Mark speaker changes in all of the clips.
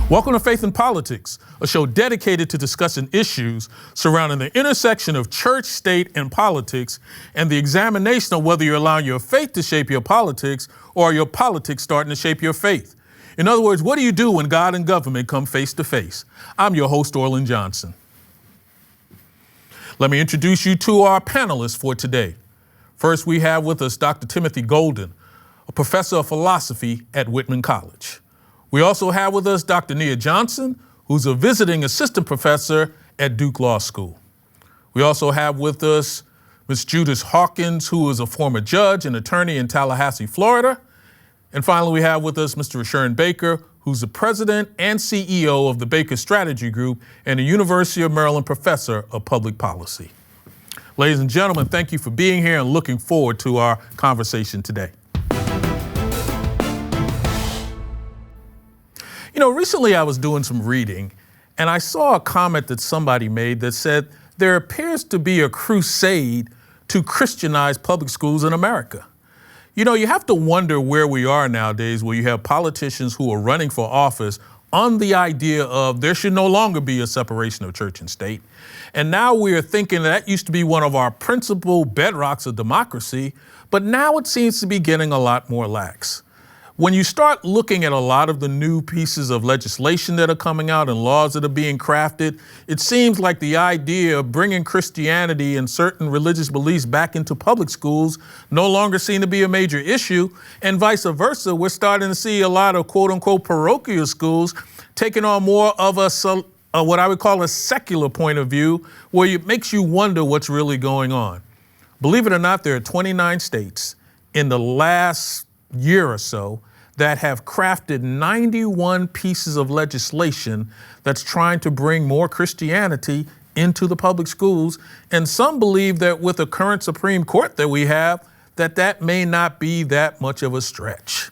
Speaker 1: Welcome to Faith and Politics, a show dedicated to discussing issues surrounding the intersection of church, state, and politics, and the examination of whether you're allowing your faith to shape your politics or your politics starting to shape your faith. In other words, what do you do when God and government come face to face? I'm your host, Orlin Johnson. Let me introduce you to our panelists for today. First, we have with us Dr. Timothy Golden, a professor of philosophy at Whitman College. We also have with us Dr. Nia Johnson, who's a visiting assistant professor at Duke Law School. We also have with us Ms. Judith Hawkins, who is a former judge and attorney in Tallahassee, Florida. And finally, we have with us Mr. Rashawn Baker, who's the president and CEO of the Baker Strategy Group and a University of Maryland professor of public policy. Ladies and gentlemen, thank you for being here and looking forward to our conversation today. You know, recently I was doing some reading and I saw a comment that somebody made that said there appears to be a crusade to Christianize public schools in America. You know, you have to wonder where we are nowadays, where you have politicians who are running for office on the idea of there should no longer be a separation of church and state. And now we are thinking that used to be one of our principal bedrocks of democracy, but now it seems to be getting a lot more lax. When you start looking at a lot of the new pieces of legislation that are coming out and laws that are being crafted, it seems like the idea of bringing Christianity and certain religious beliefs back into public schools no longer seem to be a major issue, and vice versa. We're starting to see a lot of quote unquote parochial schools taking on more of what I would call a secular point of view, where it makes you wonder what's really going on. Believe it or not, there are 29 states in the last year or so that have crafted 91 pieces of legislation that's trying to bring more Christianity into the public schools. And some believe that with the current Supreme Court that we have, that may not be that much of a stretch.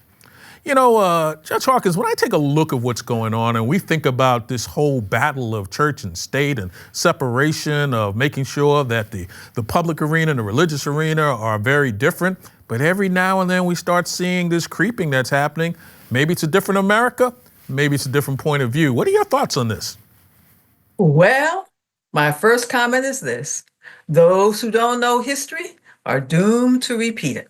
Speaker 1: You know, Judge Hawkins, when I take a look at what's going on and we think about this whole battle of church and state and separation of making sure that the public arena and the religious arena are very different, but every now and then we start seeing this creeping that's happening. Maybe it's a different America, maybe it's a different point of view. What are your thoughts on this?
Speaker 2: Well, my first comment is this: those who don't know history are doomed to repeat it.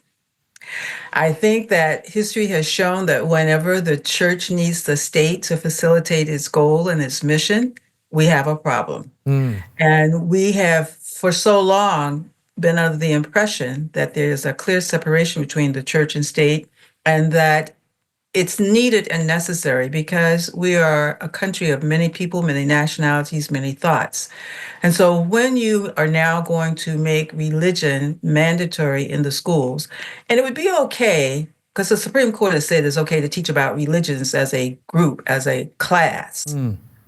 Speaker 2: I think that history has shown that whenever the church needs the state to facilitate its goal and its mission, we have a problem. And we have for so long been under the impression that there's a clear separation between the church and state, and that it's needed and necessary because we are a country of many people, many nationalities, many thoughts. And so when you are now going to make religion mandatory in the schools, and it would be okay, because the Supreme Court has said it's okay to teach about religions as a group, as a class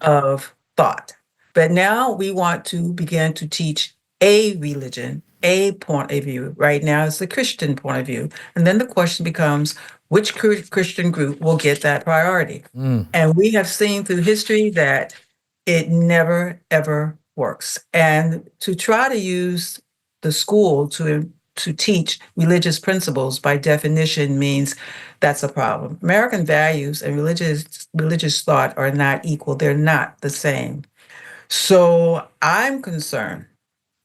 Speaker 2: of thought. But now we want to begin to teach a religion, a point of view. Right now it's the Christian point of view. And then the question becomes, which Christian group will get that priority? And we have seen through history that it never, ever works. And to try to use the school to teach religious principles by definition means that's a problem. American values and religious thought are not equal. They're not the same. So I'm concerned.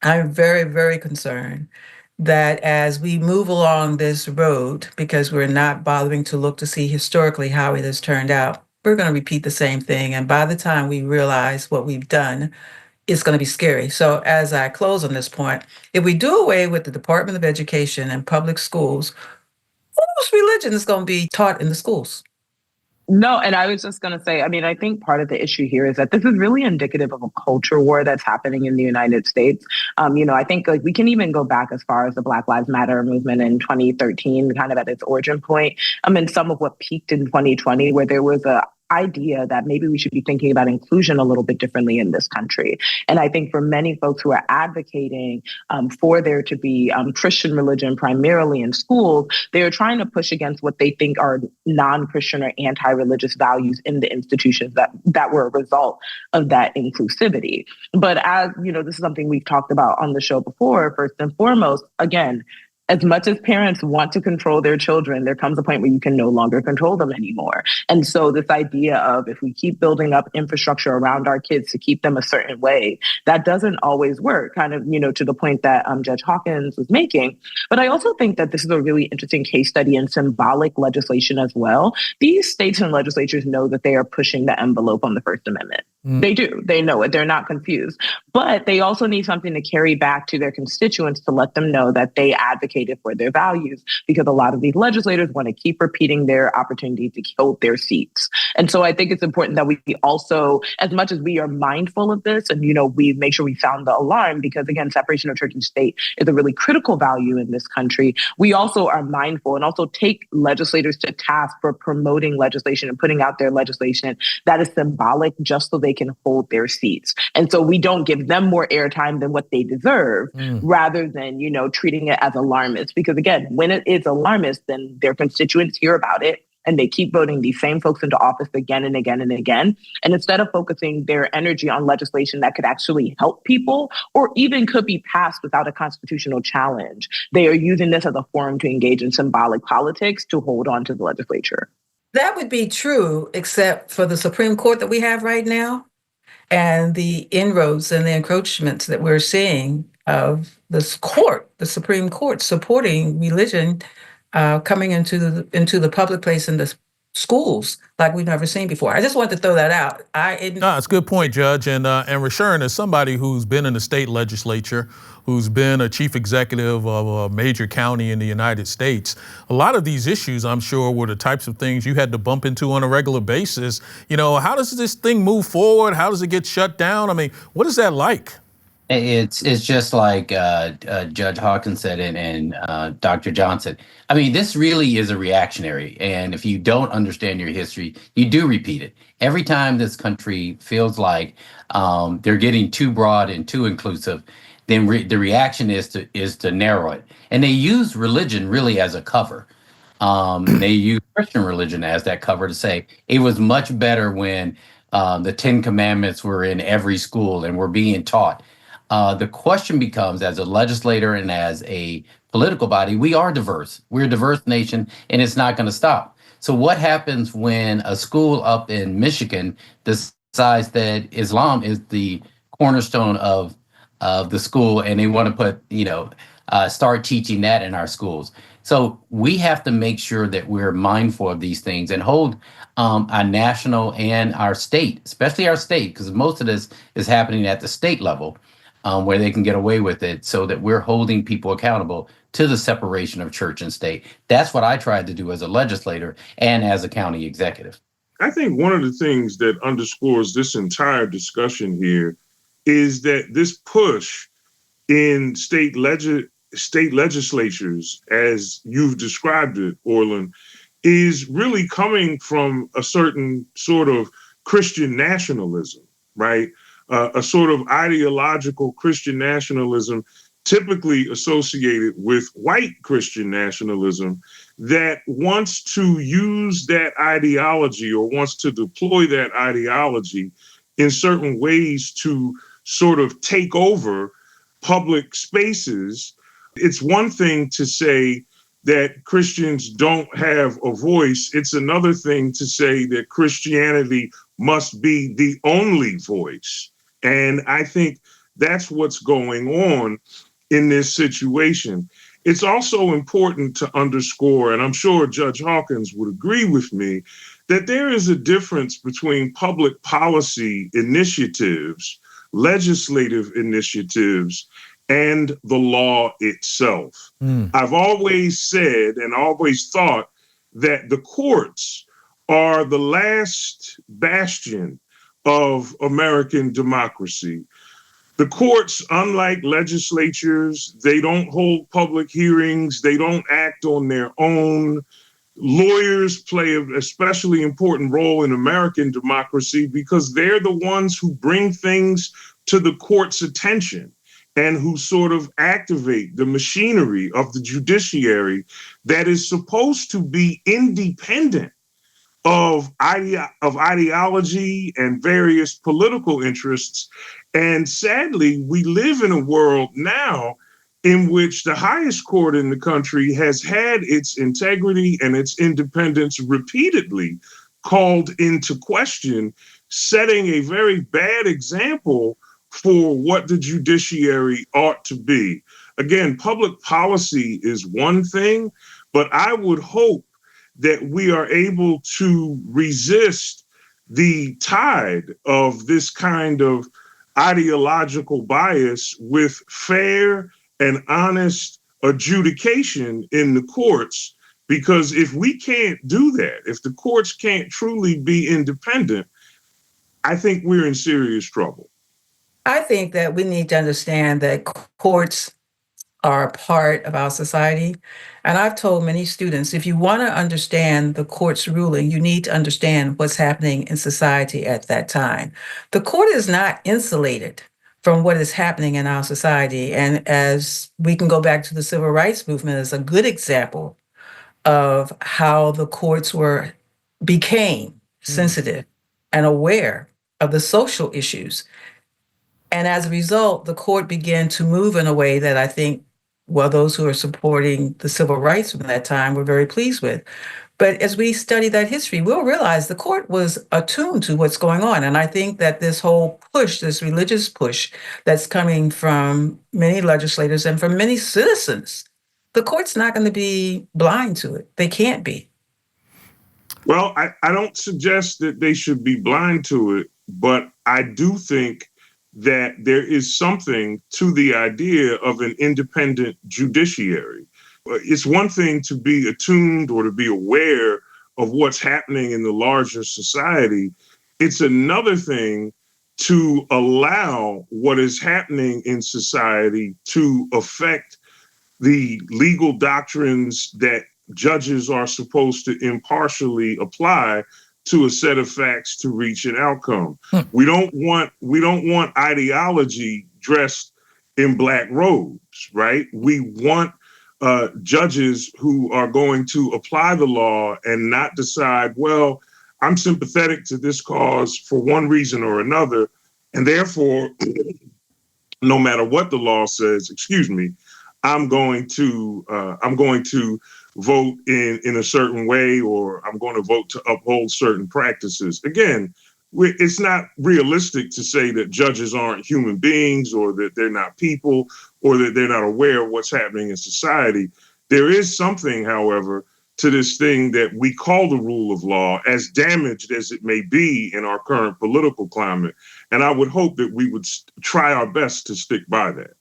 Speaker 2: I'm very, very concerned that as we move along this road, because we're not bothering to look to see historically how it has turned out, we're going to repeat the same thing. And by the time we realize what we've done, it's going to be scary. So as I close on this point, if we do away with the Department of Education and public schools, whose religion is going to be taught in the schools?
Speaker 3: No, and I was just going to say, I mean, I think part of the issue here is that this is really indicative of a culture war that's happening in the United States. I think like we can even go back as far as the Black Lives Matter movement in 2013, kind of at its origin point, and some of what peaked in 2020, where there was a idea that maybe we should be thinking about inclusion a little bit differently in this country. And I think for many folks who are advocating for there to be Christian religion primarily in schools, they are trying to push against what they think are non-Christian or anti-religious values in the institutions that were a result of that inclusivity. But as you know, this is something we've talked about on the show before. First and foremost, again, As much as parents want to control their children, there comes a point where you can no longer control them anymore. And so this idea of if we keep building up infrastructure around our kids to keep them a certain way, that doesn't always work, kind of, to the point that Judge Hawkins was making. But I also think that this is a really interesting case study in symbolic legislation as well. These states and legislatures know that they are pushing the envelope on the First Amendment. They do. They know it. They're not confused. But they also need something to carry back to their constituents to let them know that they advocated for their values, because a lot of these legislators want to keep repeating their opportunity to hold their seats. And so I think it's important that we also, as much as we are mindful of this and, we make sure we sound the alarm, because again, separation of church and state is a really critical value in this country. We also are mindful and also take legislators to task for promoting legislation and putting out their legislation that is symbolic just so they can hold their seats. And so we don't give them more airtime than what they deserve, rather than, treating it as alarmist. Because again, when it is alarmist, then their constituents hear about it and they keep voting these same folks into office again and again and again. And instead of focusing their energy on legislation that could actually help people or even could be passed without a constitutional challenge, they are using this as a forum to engage in symbolic politics to hold on to the legislature.
Speaker 2: That would be true, except for the Supreme Court that we have right now and the inroads and the encroachments that we're seeing of this court, the Supreme Court, supporting religion coming into the public place in the schools like we've never seen before. I just wanted to throw that out.
Speaker 1: No, it's a good point, Judge. And Rashawn, as somebody who's been in the state legislature, who's been a chief executive of a major county in the United States, a lot of these issues, I'm sure, were the types of things you had to bump into on a regular basis. How does this thing move forward? How does it get shut down? I mean, what is that like?
Speaker 4: It's just like Judge Hawkins said and Dr. Johnson. I mean, this really is a reactionary. And if you don't understand your history, you do repeat it. Every time this country feels like they're getting too broad and too inclusive, then the reaction is to narrow it. And they use religion really as a cover. They use Christian religion as that cover to say it was much better when the 10 Commandments were in every school and were being taught. The question becomes, as a legislator and as a political body, we are diverse. We're a diverse nation, and it's not going to stop. So what happens when a school up in Michigan decides that Islam is the cornerstone of the school, and they want to put, start teaching that in our schools? So we have to make sure that we're mindful of these things and hold our national and our state, especially our state, because most of this is happening at the state level, where they can get away with it, so that we're holding people accountable to the separation of church and state. That's what I tried to do as a legislator and as a county executive.
Speaker 5: I think one of the things that underscores this entire discussion here is that this push in state legislatures, as you've described it, Orlin, is really coming from a certain sort of Christian nationalism, right? A sort of ideological Christian nationalism typically associated with white Christian nationalism that wants to use that ideology or wants to deploy that ideology in certain ways to sort of take over public spaces. It's one thing to say that Christians don't have a voice. It's another thing to say that Christianity must be the only voice. And I think that's what's going on in this situation. It's also important to underscore, and I'm sure Judge Hawkins would agree with me, that there is a difference between public policy initiatives, legislative initiatives, and the law itself. I've always said and always thought that the courts are the last bastion of American democracy. The courts, unlike legislatures, they don't hold public hearings. They don't act on their own. Lawyers play an especially important role in American democracy because they're the ones who bring things to the court's attention and who sort of activate the machinery of the judiciary that is supposed to be independent of ideology and various political interests. And sadly, we live in a world now in which the highest court in the country has had its integrity and its independence repeatedly called into question, setting a very bad example for what the judiciary ought to be. Again, public policy is one thing, but I would hope that we are able to resist the tide of this kind of ideological bias with fair and honest adjudication in the courts. Because if we can't do that, if the courts can't truly be independent, I think we're in serious trouble.
Speaker 2: I think that we need to understand that courts are a part of our society. And I've told many students, if you want to understand the court's ruling, you need to understand what's happening in society at that time. The court is not insulated from what is happening in our society. And as we can go back to the civil rights movement as a good example of how the courts became sensitive and aware of the social issues. And as a result, the court began to move in a way that I think, well, those who are supporting the civil rights from that time were very pleased with. But as we study that history, we'll realize the court was attuned to what's going on. And I think that this whole push, this religious push that's coming from many legislators and from many citizens, the court's not going to be blind to it. They can't be.
Speaker 5: Well, I don't suggest that they should be blind to it, but I do think that there is something to the idea of an independent judiciary. It's one thing to be attuned or to be aware of what's happening in the larger society. It's another thing to allow what is happening in society to affect the legal doctrines that judges are supposed to impartially apply to a set of facts to reach an outcome. We don't want ideology dressed in black robes, right? We want judges who are going to apply the law and not decide, well, I'm sympathetic to this cause for one reason or another, and therefore, no matter what the law says, I'm going to vote in a certain way, or I'm going to vote to uphold certain practices. Again, it's not realistic to say that judges aren't human beings or that they're not people or that they're not aware of what's happening in society. There is something, however, to this thing that we call the rule of law, as damaged as it may be in our current political climate. And I would hope that we would try our best to stick by that.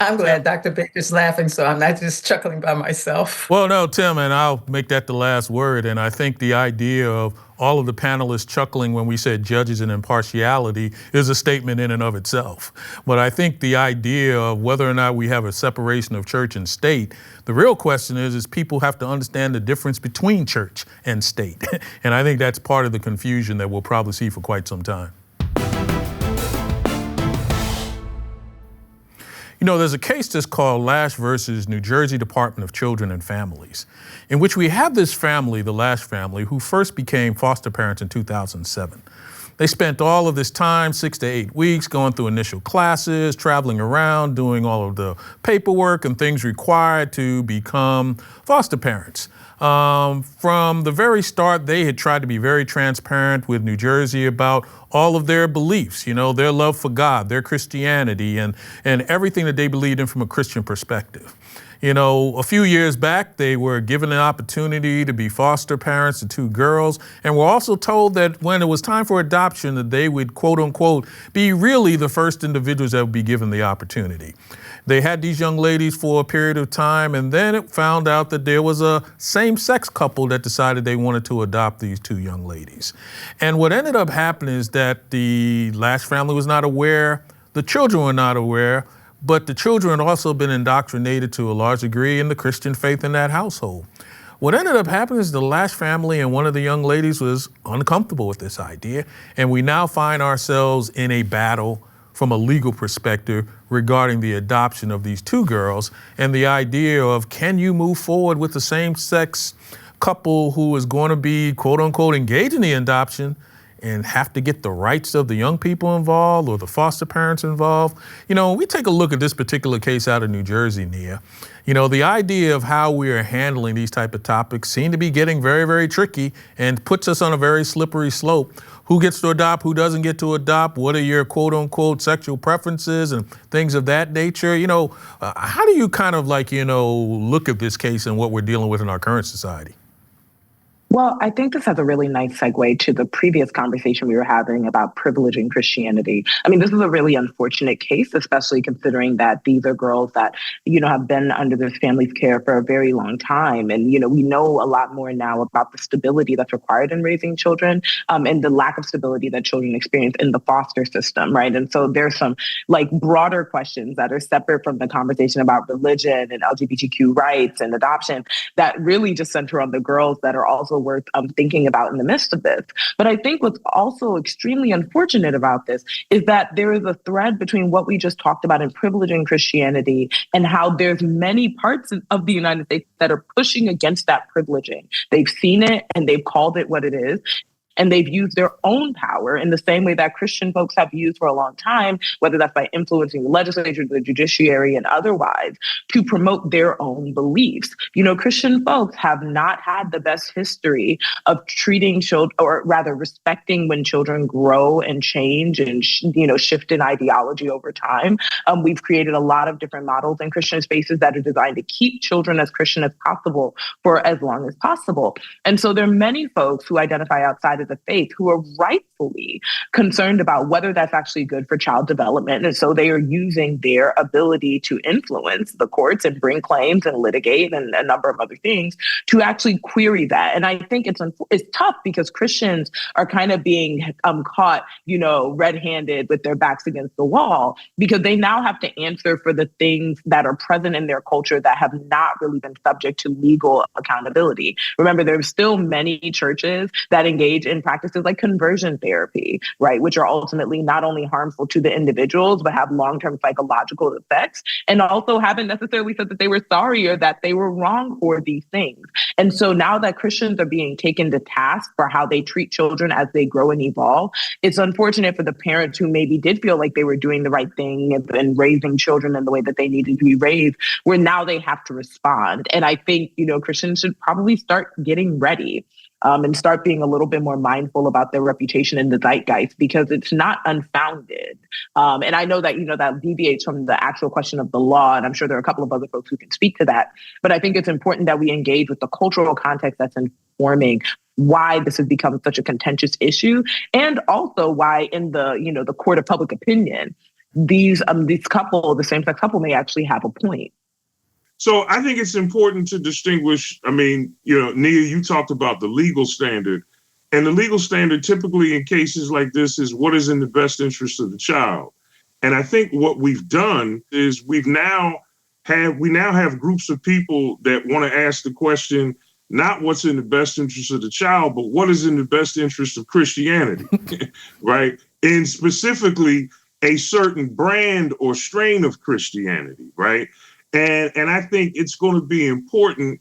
Speaker 2: I'm glad Dr. Baker's laughing, so I'm not just chuckling by myself.
Speaker 1: Well, no, Tim, and I'll make that the last word. And I think the idea of all of the panelists chuckling when we said judges and impartiality is a statement in and of itself. But I think the idea of whether or not we have a separation of church and state, the real question is people have to understand the difference between church and state. And I think that's part of the confusion that we'll probably see for quite some time. You know, there's a case that's called Lasche versus New Jersey Department of Children and Families, in which we have this family, the Lasche family, who first became foster parents in 2007. They spent all of this time, 6 to 8 weeks, going through initial classes, traveling around, doing all of the paperwork and things required to become foster parents. From the very start, they had tried to be very transparent with New Jersey about all of their beliefs, you know, their love for God, their Christianity, and everything that they believed in from a Christian perspective. You know, a few years back, they were given an opportunity to be foster parents to 2 girls, and were also told that when it was time for adoption, that they would, quote unquote, be really the first individuals that would be given the opportunity. They had these young ladies for a period of time, and then it found out that there was a same-sex couple that decided they wanted to adopt these 2 young ladies. And what ended up happening is that the Lasche family was not aware, the children were not aware, but the children had also been indoctrinated to a large degree in the Christian faith in that household. What ended up happening is the Lasche family and one of the young ladies was uncomfortable with this idea, and we now find ourselves in a battle from a legal perspective regarding the adoption of these 2 girls and the idea of, can you move forward with the same-sex couple who is going to be, quote unquote, engaged in the adoption and have to get the rights of the young people involved or the foster parents involved. When we take a look at this particular case out of New Jersey, Nia, the idea of how we are handling these type of topics seem to be getting very, very tricky and puts us on a very slippery slope. Who gets to adopt, who doesn't get to adopt, what are your quote unquote sexual preferences and things of that nature? How do you kind of look at this case and what we're dealing with in our current society?
Speaker 3: Well, I think this has a really nice segue to the previous conversation we were having about privileging Christianity. I mean, this is a really unfortunate case, especially considering that these are girls that, have been under this family's care for a very long time. And, we know a lot more now about the stability that's required in raising children, and the lack of stability that children experience in the foster system, right? And so there's some broader questions that are separate from the conversation about religion and LGBTQ rights and adoption that really just center on the girls that are also worth thinking about in the midst of this. But I think what's also extremely unfortunate about this is that there is a thread between what we just talked about in privileging Christianity and how there's many parts of the United States that are pushing against that privileging. They've seen it and they've called it what it is. And they've used their own power in the same way that Christian folks have used for a long time, whether that's by influencing the legislature, the judiciary, and otherwise, to promote their own beliefs. Christian folks have not had the best history of treating children, or rather respecting when children grow and change and, shift in ideology over time. We've created a lot of different models in Christian spaces that are designed to keep children as Christian as possible for as long as possible. And so there are many folks who identify outside of the faith who are rightfully concerned about whether that's actually good for child development. And so they are using their ability to influence the courts and bring claims and litigate and a number of other things to actually query that. And I think it's tough because Christians are kind of being caught, red-handed with their backs against the wall, because they now have to answer for the things that are present in their culture that have not really been subject to legal accountability. Remember, there's still many churches that engage in practices like conversion therapy, right, which are ultimately not only harmful to the individuals, but have long-term psychological effects, and also haven't necessarily said that they were sorry or that they were wrong for these things. And so now that Christians are being taken to task for how they treat children as they grow and evolve, it's unfortunate for the parents who maybe did feel like they were doing the right thing and raising children in the way that they needed to be raised, where now they have to respond. And I think, Christians should probably start getting ready and start being a little bit more mindful about their reputation in the zeitgeist, because it's not unfounded. And I know that, that deviates from the actual question of the law, and I'm sure there are a couple of other folks who can speak to that. But I think it's important that we engage with the cultural context that's informing why this has become such a contentious issue, and also why in the, the court of public opinion, these couple, the same-sex couple, may actually have a point.
Speaker 5: So I think it's important to distinguish. I mean, Nia, you talked about the legal standard, and the legal standard typically in cases like this is what is in the best interest of the child. And I think what we've done is we now have groups of people that want to ask the question, not what's in the best interest of the child, but what is in the best interest of Christianity, right? And specifically a certain brand or strain of Christianity, right? And I think it's going to be important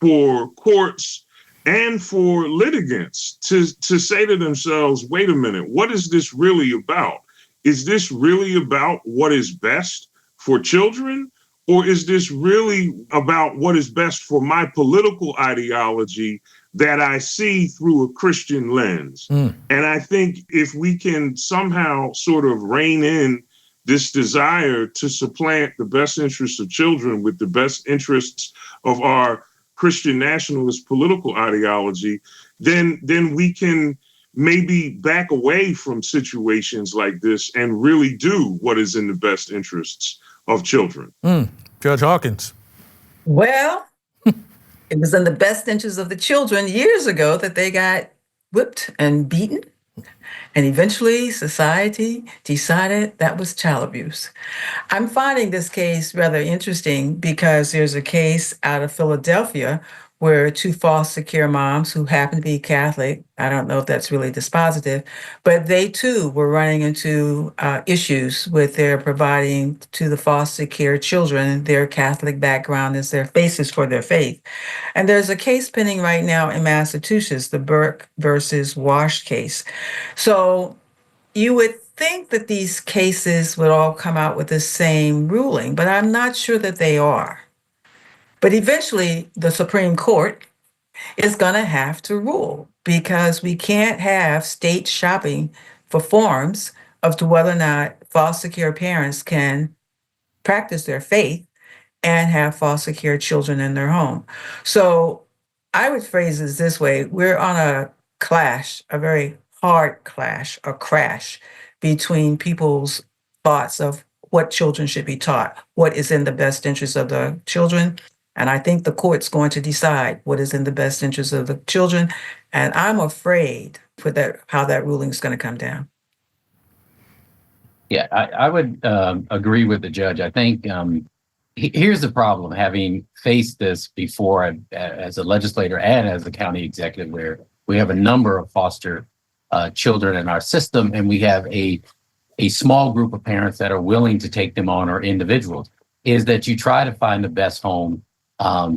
Speaker 5: for courts and for litigants to say to themselves, wait a minute, what is this really about? Is this really about what is best for children? Or is this really about what is best for my political ideology that I see through a Christian lens? And I think if we can somehow sort of rein in this desire to supplant the best interests of children with the best interests of our Christian nationalist political ideology, then we can maybe back away from situations like this and really do what is in the best interests of children.
Speaker 1: Judge Hawkins.
Speaker 2: Well, it was in the best interest of the children years ago that they got whipped and beaten. And eventually society decided that was child abuse. I'm finding this case rather interesting because there's a case out of Philadelphia where two foster care moms who happen to be Catholic, I don't know if that's really dispositive, but they too were running into issues with their providing to the foster care children their Catholic background as their basis for their faith. And there's a case pending right now in Massachusetts, the Burke versus Wash case. So you would think that these cases would all come out with the same ruling, but I'm not sure that they are. But eventually, the Supreme Court is going to have to rule because we can't have state shopping for forms of to whether or not foster care parents can practice their faith and have foster care children in their home. So I would phrase this way: we're on a clash, a very hard clash, a crash between people's thoughts of what children should be taught, what is in the best interest of the children. And I think the court's going to decide what is in the best interest of the children. And I'm afraid for that, how that ruling is going to come down.
Speaker 4: Yeah, I would agree with the judge. I think here's the problem, having faced this before as a legislator and as a county executive, where we have a number of foster children in our system, and we have a small group of parents that are willing to take them on, or individuals, is that you try to find the best home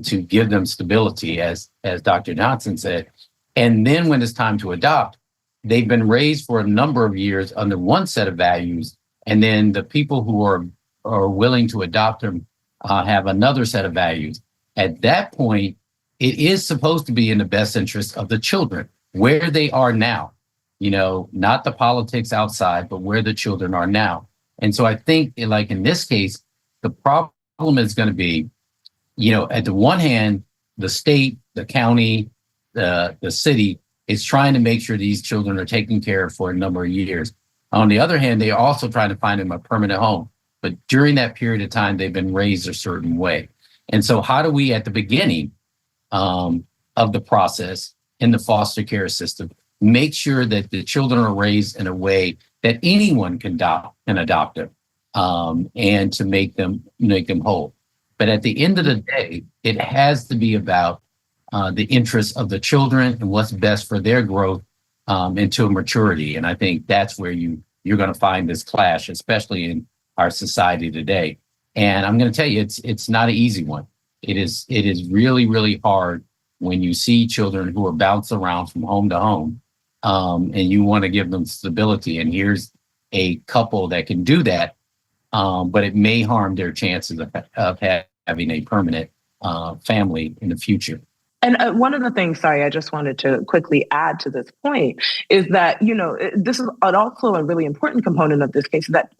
Speaker 4: to give them stability, as Dr. Johnson said. And then when it's time to adopt, they've been raised for a number of years under one set of values, and then the people who are willing to adopt them have another set of values. At that point, it is supposed to be in the best interest of the children, where they are now, not the politics outside, but where the children are now. And so I think, like in this case, the problem is going to be, at the one hand, the state, the county, the city is trying to make sure these children are taken care of for a number of years. On the other hand, they are also trying to find them a permanent home. But during that period of time, they've been raised a certain way. And so how do we, at the beginning of the process in the foster care system, make sure that the children are raised in a way that anyone can adopt them, and to make them whole? But at the end of the day, it has to be about the interests of the children and what's best for their growth into maturity. And I think that's where you're going to find this clash, especially in our society today. And I'm going to tell you, it's not an easy one. It is really, really hard when you see children who are bounced around from home to home, and you want to give them stability. And here's a couple that can do that, but it may harm their chances of having a permanent family in the future.
Speaker 3: And one of the things, sorry, I just wanted to quickly add to this point is that, this is also a really important component of this case, that,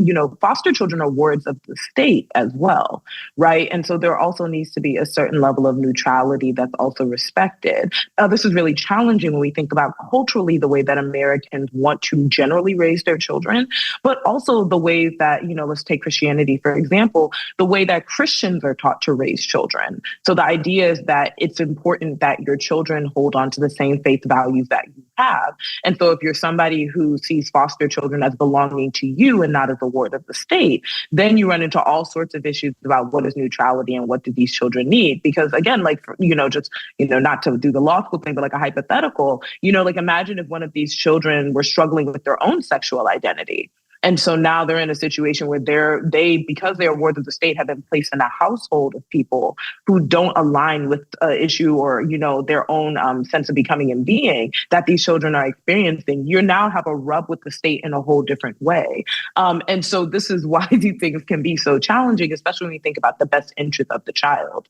Speaker 3: foster children are wards of the state as well, right? And so there also needs to be a certain level of neutrality that's also respected. This is really challenging when we think about culturally the way that Americans want to generally raise their children, but also the ways that, let's take Christianity, for example, the way that Christians are taught to raise children. So the idea is that it's important that your children hold on to the same faith values that you have. And so if you're somebody who sees foster children as belonging to you and not as a ward of the state, then you run into all sorts of issues about what is neutrality and what do these children need. Because again, not to do the law school thing, but like a hypothetical, imagine if one of these children were struggling with their own sexual identity. And so now they're in a situation where because they're wards of the state, have been placed in a household of people who don't align with an issue or, their own sense of becoming and being that these children are experiencing. You now have a rub with the state in a whole different way. And so this is why these things can be so challenging, especially when you think about the best interest of the child.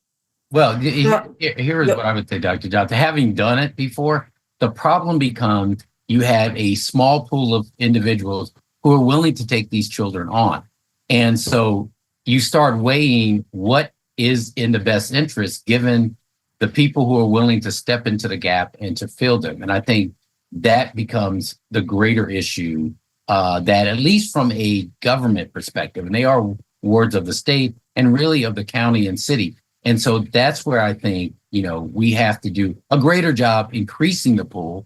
Speaker 4: Well, here is what I would say, Dr. Johnson. Having done it before, the problem becomes you have a small pool of individuals who are willing to take these children on. And so you start weighing what is in the best interest given the people who are willing to step into the gap and to fill them. And I think that becomes the greater issue, that at least from a government perspective, and they are wards of the state and really of the county and city. And so that's where I think, we have to do a greater job increasing the pool,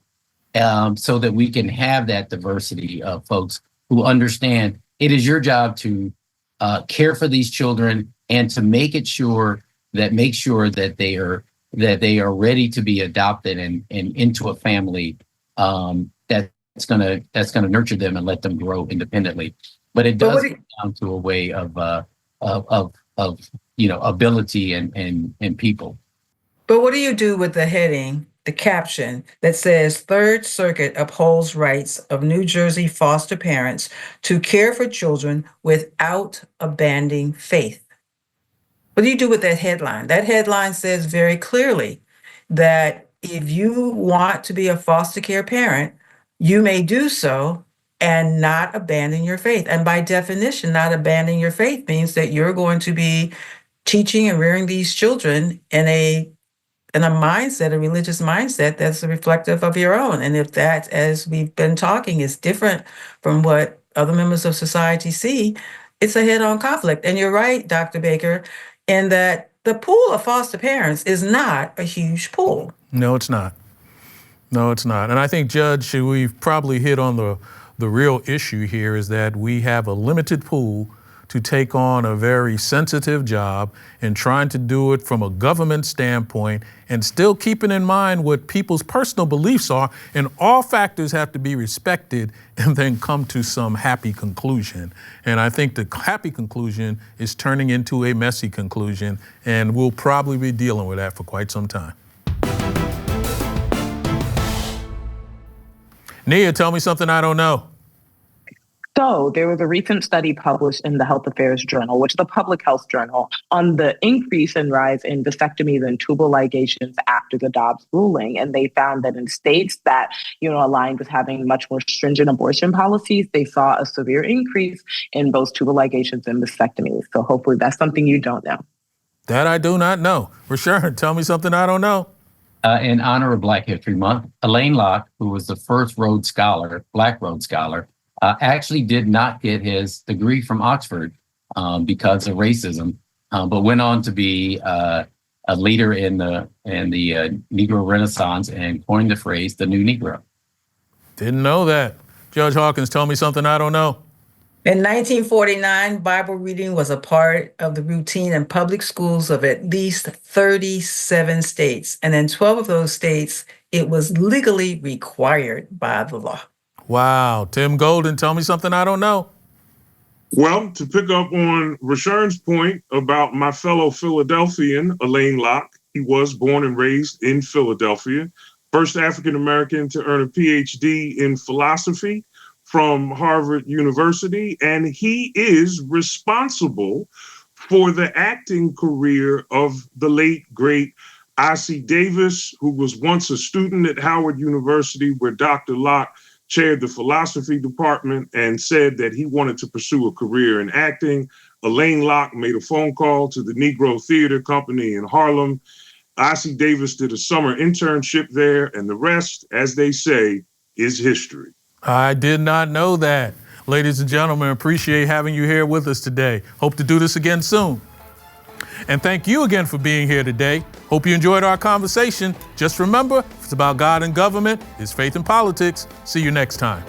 Speaker 4: so that we can have that diversity of folks who understand it is your job to care for these children and to make sure that they are that they are ready to be adopted and into a family that's gonna nurture them and let them grow independently. But it does come down to a way of ability and people.
Speaker 2: But what do you do with the heading, the caption that says Third Circuit upholds rights of New Jersey foster parents to care for children without abandoning faith? What do you do with that headline? That headline says very clearly that if you want to be a foster care parent, you may do so and not abandon your faith. And by definition, not abandoning your faith means that you're going to be teaching and rearing these children in a mindset, a religious mindset that's reflective of your own. And if that, as we've been talking, is different from what other members of society see, it's a head-on conflict. And you're right, Dr. Baker, in that the pool of foster parents is not a huge pool.
Speaker 1: No, it's not. No, it's not. And I think, Judge, we've probably hit on the real issue here is that we have a limited pool to take on a very sensitive job and trying to do it from a government standpoint and still keeping in mind what people's personal beliefs are. And all factors have to be respected and then come to some happy conclusion. And I think the happy conclusion is turning into a messy conclusion, and we'll probably be dealing with that for quite some time. Nia, tell me something I don't know.
Speaker 3: So there was a recent study published in the Health Affairs Journal, which is a public health journal, on the increase and rise in vasectomies and tubal ligations after the Dobbs ruling. And they found that in states that, aligned with having much more stringent abortion policies, they saw a severe increase in both tubal ligations and vasectomies. So hopefully that's something you don't know.
Speaker 1: That I do not know. Rashawn, tell me something I don't know.
Speaker 4: In honor of Black History Month, Elaine Locke, who was the first Black Rhodes Scholar, actually did not get his degree from Oxford because of racism, but went on to be a leader in the Negro Renaissance and coined the phrase "the New Negro."
Speaker 1: Didn't know that. Judge Hawkins, tell me something I don't know.
Speaker 2: In 1949, Bible reading was a part of the routine in public schools of at least 37 states. And in 12 of those states, it was legally required by the law.
Speaker 1: Wow. Tim Golden, tell me something I don't know.
Speaker 5: Well, to pick up on Rashawn's point about my fellow Philadelphian, Elaine Locke, he was born and raised in Philadelphia, first African-American to earn a PhD in philosophy from Harvard University, and he is responsible for the acting career of the late, great Ossie Davis, who was once a student at Howard University, where Dr. Locke chaired the philosophy department and said that he wanted to pursue a career in acting. Elaine Locke made a phone call to the Negro Theater Company in Harlem. Ossie Davis did a summer internship there, and the rest, as they say, is history.
Speaker 1: I did not know that. Ladies and gentlemen, appreciate having you here with us today. Hope to do this again soon. And thank you again for being here today. Hope you enjoyed our conversation. Just remember, if it's about God and government, it's faith and politics. See you next time.